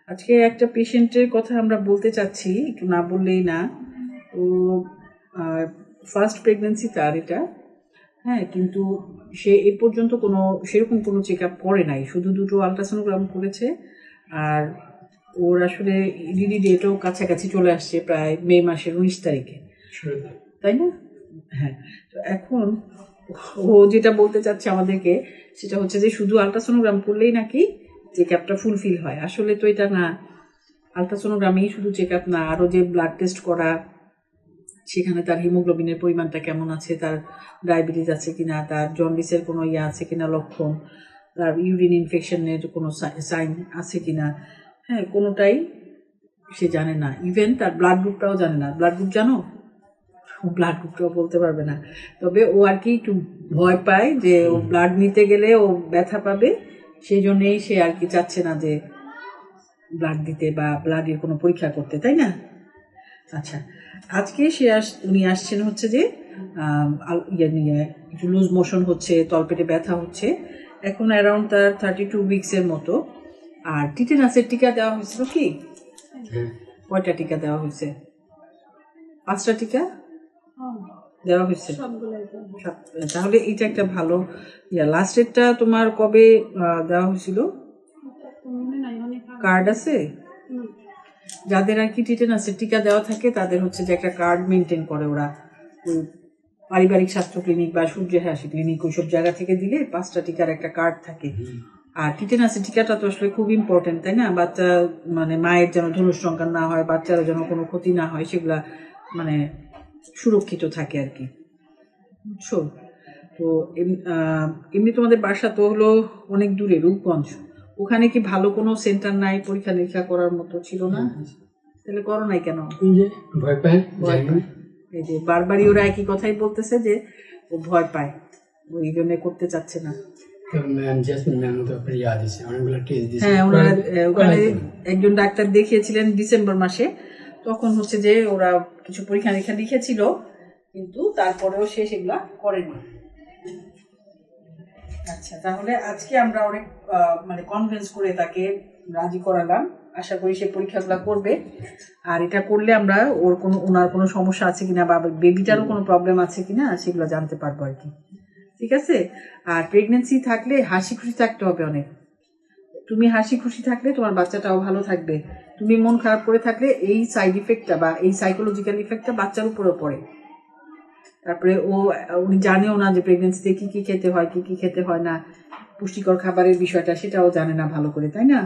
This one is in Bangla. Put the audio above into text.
আজকে একটা পেশেন্টের কথা আমরা বলতে চাচ্ছি, একটু না বললেই না। তো ফার্স্ট প্রেগনেন্সি তার এটা, হ্যাঁ, কিন্তু সে এ পর্যন্ত সেরকম কোনো চেক আপ করে নাই, শুধু 2টো আলট্রাসোনোগ্রাম করেছে। আর ওর আসলে ইডিডি ডেটও কাছাকাছি চলে আসছে, প্রায় মে মাসের 19 তারিখে, তাই না? হ্যাঁ। তো এখন ও যেটা বলতে চাচ্ছে আমাদেরকে সেটা হচ্ছে যে শুধু আলট্রাসোনোগ্রাম করলেই নাকি চেক আপটা ফুলফিল হয়। আসলে তো এটা না, আলট্রাসোনোগ্রামেই শুধু চেক আপ না, আরও যে ব্লাড টেস্ট করা, সেখানে তার হিমোগ্লোবিনের পরিমাণটা কেমন আছে, তার ডায়াবেটিস আছে কিনা, তার জন্ডিসের কোনো আছে কিনা লক্ষণ, তার ইউরিন ইনফেকশনের কোনো সাইন আছে কিনা, হ্যাঁ, কোনোটাই সে জানে না। ইভেন তার ব্লাড গ্রুপটাও জানে না। ব্লাড গ্রুপ জানো? ব্লাড গ্রুপটাও বলতে পারবে না। তবে ও আর কি একটু ভয় পায় যে ও ব্লাড নিতে গেলে ও ব্যথা পাবে, সেই জন্যেই সে আর কি চাচ্ছে না যে ব্লাড দিতে বা ব্লাডের কোনো পরীক্ষা করতে, তাই না? আচ্ছা, আজকে উনি আসছেন হচ্ছে যে নিয়ে একটু লুজ মোশন হচ্ছে, তলপেটে ব্যথা হচ্ছে। এখন অ্যারাউন্ড তার 32 উইক্সের মতো। আর টিটেনাসের টিকা দেওয়া হয়েছিল কি? কয়টা টিকা দেওয়া হয়েছে? 5টা টিকা দেওয়া হয়েছে। তাহলে এটা একটা ভালো লাস্ট ডেটটা তোমার কবে দেওয়া হয়েছিল? কার্ড আছে? যাদের আর কি টিটেনাসের টিকা দেওয়া থাকে তাদের হচ্ছে যে একটা কার্ড মেনটেন করে ওরা, পারিবারিক স্বাস্থ্য ক্লিনিক বা সূর্যের হাসি ক্লিনিক, ওইসব জায়গা থেকে দিলে 5টা টিকার একটা কার্ড থাকে। আর টিটেনাসের টিকাটা তো আসলে খুব ইম্পর্টেন্ট, তাই না? বাচ্চা মানে মায়ের যেন ধনুষ্টঙ্কার না হয়, বাচ্চারা যেন কোনো ক্ষতি না হয়, সেগুলা মানে সুরক্ষিত থাকে আর কি, বুঝছো? তো এমনি তোমাদের বাসা তো হলো অনেক দূরে, রূপগঞ্জ। ওখানে কি ভালো কোনো সেন্টার নাই পরীক্ষা নিরীক্ষা করার মতো? ছিল না? তাহলে করো নাই কেন? ভয় পায়। এই যে বারবারই ওরা একই কথাই বলতেছে যে ও ভয় পায়, ওই জন্য করতে চাচ্ছে না। হ্যাঁ, ওনারা ওখানে একজন ডাক্তার দেখিয়েছিলেন ডিসেম্বর মাসে, তখন হচ্ছে যে ওরা কিছু পরীক্ষা নিরীক্ষা লিখেছিল, কিন্তু তারপরেও সে সেগুলা করেনি। আচ্ছা, তাহলে আজকে আমরা অনেক মানে কনভিন্স করে তাকে রাজি করালাম। আশা করি সে পরীক্ষাগুলো করবে। আর এটা করলে আমরা ওনার কোনো সমস্যা আছে কিনা বা বেবিটারও কোনো প্রবলেম আছে কিনা সেগুলো জানতে পারবো আর কি। ঠিক আছে? আর প্রেগনেন্সি থাকলে হাসি খুশি থাকতে হবে অনেক। তুমি হাসি খুশি থাকলে তোমার বাচ্চাটাও ভালো থাকবে। তুমি মন খারাপ করে থাকলে এই সাইড ইফেক্টটা বা এই সাইকোলজিক্যাল ইফেক্টটা বাচ্চার উপরেও পড়ে। তারপরে উনি জানেও না যে প্রেগনেন্সিতে কি কি খেতে হয়, কি কি খেতে হয় না, পুষ্টিকর খাবারের বিষয়টা সেটাও জানে না ভালো করে, তাই না?